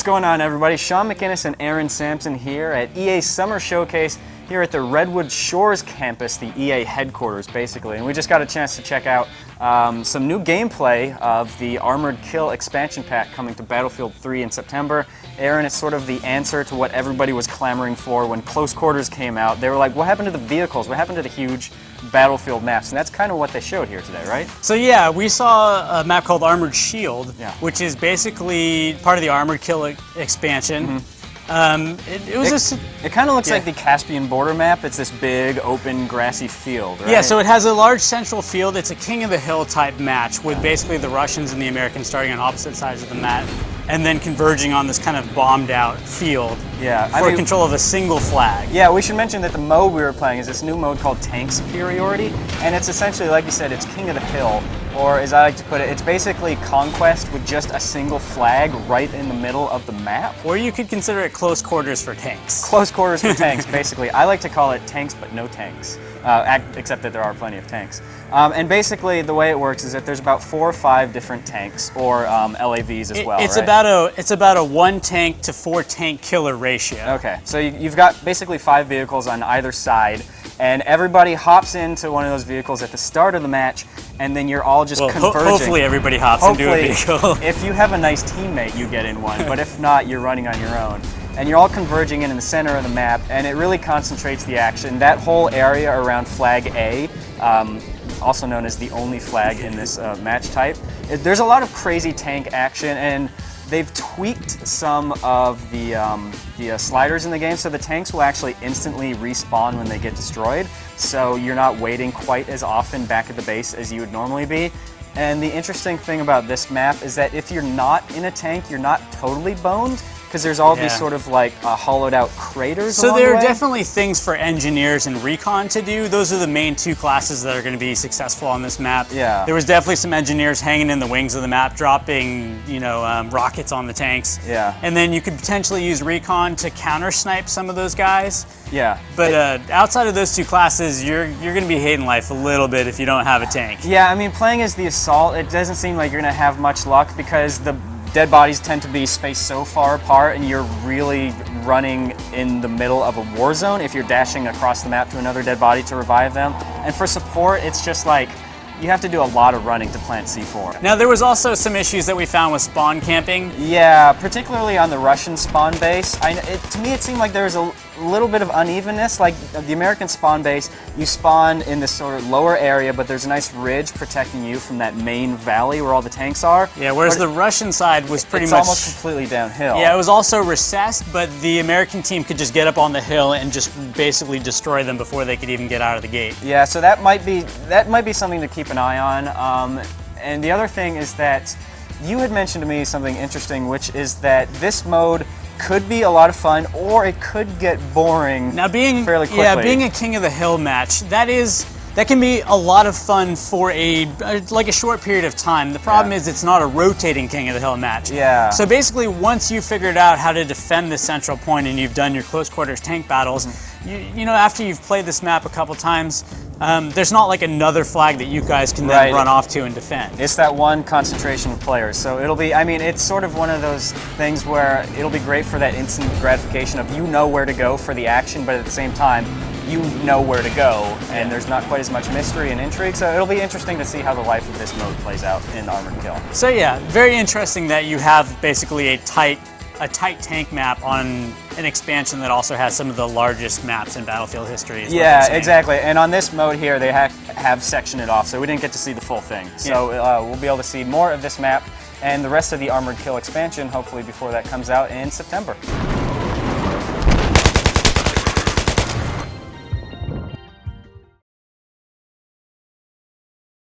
What's going on, everybody? Sean McInnes and Aaron Sampson here at EA's Summer Showcase here at the Redwood Shores campus, the EA headquarters, basically. And we just got a chance to check out some new gameplay of the Armored Kill expansion pack coming to Battlefield 3 in September. Aaron, it's sort of the answer to what everybody was clamoring for when Close Quarters came out. They were like, what happened to the vehicles? What happened to the huge Battlefield maps? And that's kind of what they showed here today, right? So yeah, we saw a map called Armored Shield, which is basically part of the Armored Kill expansion. It kind of looks like the Caspian border map. It's this big, open, grassy field, right? Yeah, so it has a large central field. It's a King of the Hill type match with basically the Russians and the Americans starting on opposite sides of the map and then converging on this kind of bombed out field for control of a single flag. Yeah, we should mention that the mode we were playing is this new mode called Tank Superiority, and it's essentially, like you said, it's King of the Hill, or as I like to put it, it's basically Conquest with just a single flag right in the middle of the map. Or you could consider it Close Quarters for tanks. Close Quarters for tanks, basically. I like to call it tanks but no tanks, except that there are plenty of tanks. And basically the way it works is that there's about 4 or 5 different tanks, or LAVs as well, it's right? It's about a 1 tank to 4 tank killer ratio. Okay, so you've got basically 5 vehicles on either side, and everybody hops into one of those vehicles at the start of the match, and then you're all just converging. Hopefully everybody hops into a vehicle. If you have a nice teammate, you get in one, but if not, you're running on your own. And you're all converging in the center of the map, and it really concentrates the action. That whole area around Flag A, also known as the only flag in this match type, there's a lot of crazy tank action, and they've tweaked some of the sliders in the game, so the tanks will actually instantly respawn when they get destroyed, so you're not waiting quite as often back at the base as you would normally be. And the interesting thing about this map is that if you're not in a tank, you're not totally boned, because there's all these sort of like hollowed out craters So along there the are way. definitely things for engineers and recon to do. Those are the main 2 classes that are going to be successful on this map. Yeah. There was definitely some engineers hanging in the wings of the map, dropping, rockets on the tanks. Yeah. And then you could potentially use recon to counter snipe some of those guys. Yeah. But outside of those 2 classes, you're going to be hating life a little bit if you don't have a tank. Yeah, I mean, playing as the assault, it doesn't seem like you're going to have much luck because the dead bodies tend to be spaced so far apart, and you're really running in the middle of a war zone if you're dashing across the map to another dead body to revive them. And for support, it's just like you have to do a lot of running to plant C4. Now, there was also some issues that we found with spawn camping. Yeah, particularly on the Russian spawn base. To me, it seemed like there was a little bit of unevenness. Like the American spawn base, you spawn in this sort of lower area, but there's a nice ridge protecting you from that main valley where all the tanks are. Yeah, whereas the Russian side was pretty much almost completely downhill. Yeah, it was also recessed, but the American team could just get up on the hill and just basically destroy them before they could even get out of the gate. Yeah, so that might be something to keep an eye on. And the other thing is that you had mentioned to me something interesting, which is that this mode could be a lot of fun, or it could get boring fairly quickly. Yeah, being a King of the Hill match, that can be a lot of fun for a short period of time. The problem is it's not a rotating King of the Hill match. Yeah. So basically, once you've figured out how to defend the central point and you've done your close quarters tank battles, after you've played this map a couple times, there's not like another flag that you guys can then run off to and defend. It's that one concentration of players. So it'll be, it's sort of one of those things where it'll be great for that instant gratification of you know where to go for the action, but at the same time, you know where to go, and there's not quite as much mystery and intrigue, so it'll be interesting to see how the life of this mode plays out in Armored Kill. So yeah, very interesting that you have basically a tight tank map on an expansion that also has some of the largest maps in Battlefield history. Yeah, exactly, and on this mode here, they have sectioned it off, so we didn't get to see the full thing. So we'll be able to see more of this map and the rest of the Armored Kill expansion, hopefully before that comes out in September.